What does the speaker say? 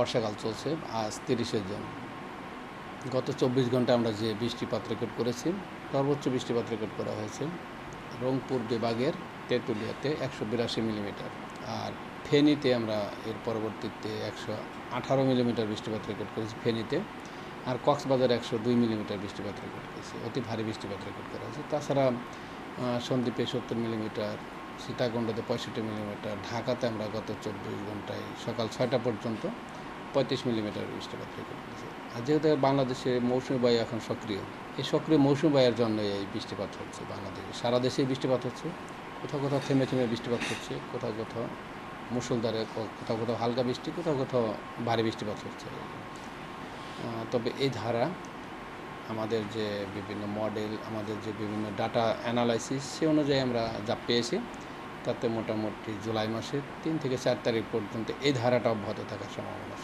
বর্ষাকাল চলছে, আজ 30 জুন। গত 24 ঘন্টা আমরা যে বৃষ্টিপাত রেকর্ড করেছি, সর্বোচ্চ বৃষ্টিপাত রেকর্ড করা হয়েছে রংপুর বিভাগের তেঁতুলিয়াতে 182 মিলিমিটার, আর ফেনীতে আমরা এর পরবর্তীতে 118 মিলিমিটার বৃষ্টিপাত রেকর্ড করেছি ফেনীতে, আর কক্সবাজার 102 মিলিমিটার বৃষ্টিপাত রেকর্ড করেছি। অতি ভারী বৃষ্টিপাত রেকর্ড করা হয়েছে। তাছাড়া সন্দ্বীপে 70 মিলিমিটার, সীতাকুণ্ডতে 65 মিলিমিটার, ঢাকাতে আমরা গত 24 ঘন্টায় সকাল 6টা পর্যন্ত 35 মিলিমিটার বৃষ্টিপাত রেকর্ড করেছে। আর যেহেতু বাংলাদেশে মৌসুমি বায়ু এখন সক্রিয়, এই সক্রিয় মৌসুমি বায়ুর জন্য এই বৃষ্টিপাত হচ্ছে বাংলাদেশে। সারা দেশেই বৃষ্টিপাত হচ্ছে, কোথাও কোথাও থেমে থেমে বৃষ্টিপাত হচ্ছে, কোথাও কোথাও মুষলধারে, কোথাও কোথাও হালকা বৃষ্টি, কোথাও কোথাও ভারী বৃষ্টিপাত হচ্ছে। তবে এই ধারা আমাদের যে বিভিন্ন মডেল, আমাদের যে বিভিন্ন ডাটা অ্যানালাইসিস, সে অনুযায়ী আমরা যা পেয়েছি তাতে মোটামুটি জুলাই মাসের 3 থেকে 4 তারিখ পর্যন্ত এই ধারাটা অব্যাহত থাকার সম্ভাবনা আছে।